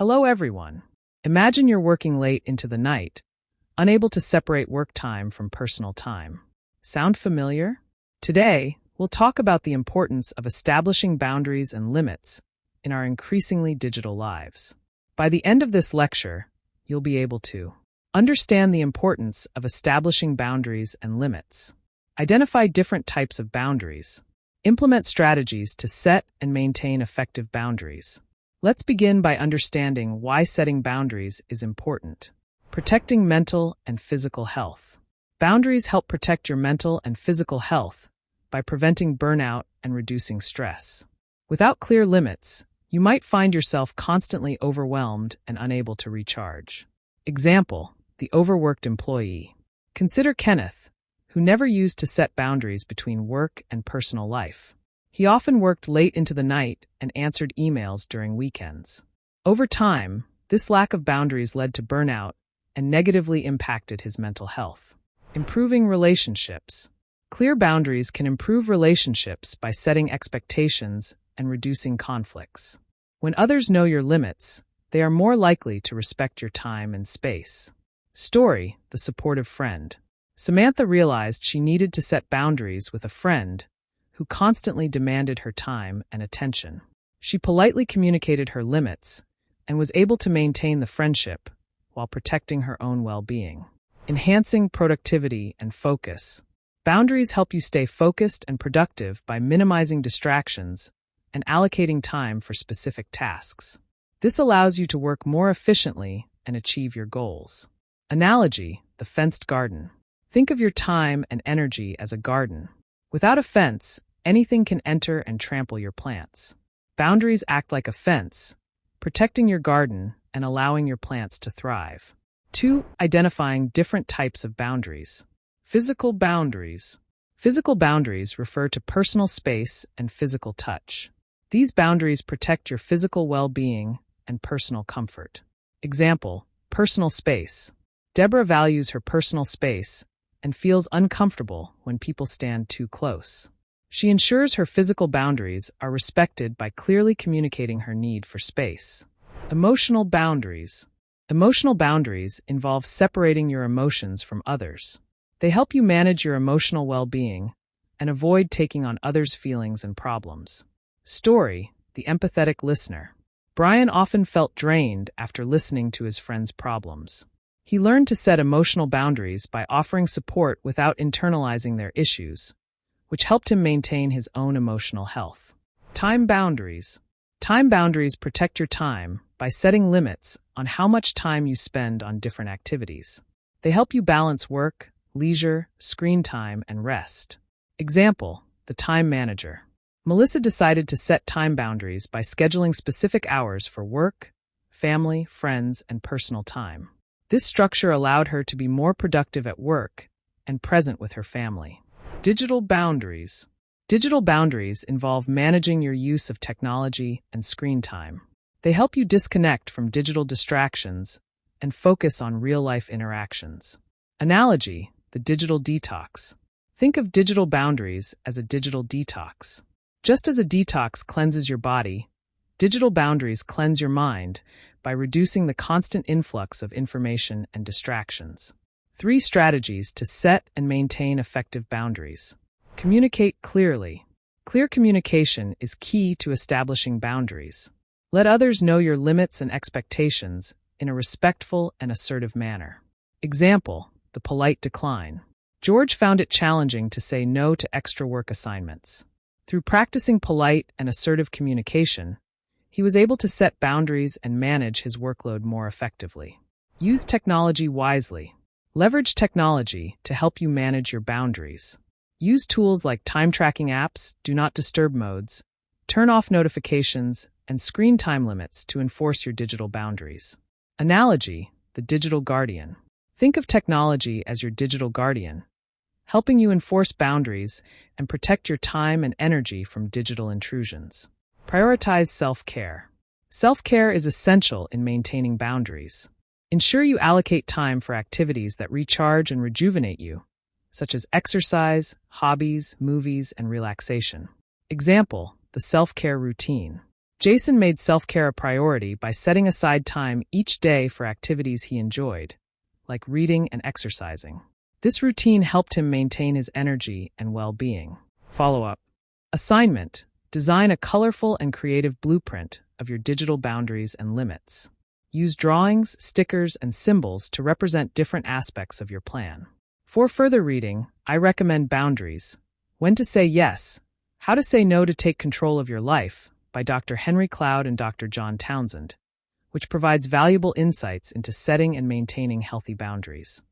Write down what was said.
Hello everyone. Imagine you're working late into the night, unable to separate work time from personal time. Sound familiar? Today, we'll talk about the importance of establishing boundaries and limits in our increasingly digital lives. By the end of this lecture, you'll be able to understand the importance of establishing boundaries and limits, identify different types of boundaries, implement strategies to set and maintain effective boundaries. Let's begin by understanding why setting boundaries is important. Protecting mental and physical health. Boundaries help protect your mental and physical health by preventing burnout and reducing stress. Without clear limits, you might find yourself constantly overwhelmed and unable to recharge. Example, the overworked employee. Consider Kenneth, who never used to set boundaries between work and personal life. He often worked late into the night and answered emails during weekends. Over time, this lack of boundaries led to burnout and negatively impacted his mental health. Improving relationships. Clear boundaries can improve relationships by setting expectations and reducing conflicts. When others know your limits, they are more likely to respect your time and space. Story, the supportive friend. Samantha realized she needed to set boundaries with a friend who constantly demanded her time and attention. She politely communicated her limits and was able to maintain the friendship while protecting her own well-being. Enhancing productivity and focus. Boundaries help you stay focused and productive by minimizing distractions and allocating time for specific tasks. This allows you to work more efficiently and achieve your goals. Analogy, the fenced garden. Think of your time and energy as a garden. Without a fence, anything can enter and trample your plants. Boundaries act like a fence, protecting your garden and allowing your plants to thrive. 2. Identifying different types of boundaries. Physical boundaries. Physical boundaries refer to personal space and physical touch. These boundaries protect your physical well-being and personal comfort. Example, personal space. Deborah values her personal space and feels uncomfortable when people stand too close. She ensures her physical boundaries are respected by clearly communicating her need for space. Emotional boundaries. Emotional boundaries involve separating your emotions from others. They help you manage your emotional well-being and avoid taking on others' feelings and problems. Story, the empathetic listener. Brian often felt drained after listening to his friends' problems. He learned to set emotional boundaries by offering support without internalizing their issues, which helped him maintain his own emotional health. Time boundaries. Time boundaries protect your time by setting limits on how much time you spend on different activities. They help you balance work, leisure, screen time, and rest. Example, the time manager. Melissa decided to set time boundaries by scheduling specific hours for work, family, friends, and personal time. This structure allowed her to be more productive at work and present with her family. Digital boundaries. Digital boundaries involve managing your use of technology and screen time. They help you disconnect from digital distractions and focus on real-life interactions. Analogy, the digital detox. Think of digital boundaries as a digital detox. Just as a detox cleanses your body, digital boundaries cleanse your mind by reducing the constant influx of information and distractions. 3 strategies to set and maintain effective boundaries. Communicate clearly. Clear communication is key to establishing boundaries. Let others know your limits and expectations in a respectful and assertive manner. Example, the polite decline. George found it challenging to say no to extra work assignments. Through practicing polite and assertive communication, he was able to set boundaries and manage his workload more effectively. Use technology wisely. Leverage technology to help you manage your boundaries. Use tools like time-tracking apps, do not disturb modes, turn off notifications, and screen time limits to enforce your digital boundaries. Analogy, the digital guardian. Think of technology as your digital guardian, helping you enforce boundaries and protect your time and energy from digital intrusions. Prioritize self-care. Self-care is essential in maintaining boundaries. Ensure you allocate time for activities that recharge and rejuvenate you, such as exercise, hobbies, movies, and relaxation. Example, the self-care routine. Jason made self-care a priority by setting aside time each day for activities he enjoyed, like reading and exercising. This routine helped him maintain his energy and well-being. Follow-up. Assignment. Design a colorful and creative blueprint of your digital boundaries and limits. Use drawings, stickers, and symbols to represent different aspects of your plan. For further reading, I recommend Boundaries: When to Say Yes, How to Say No to Take Control of Your Life by Dr. Henry Cloud and Dr. John Townsend, which provides valuable insights into setting and maintaining healthy boundaries.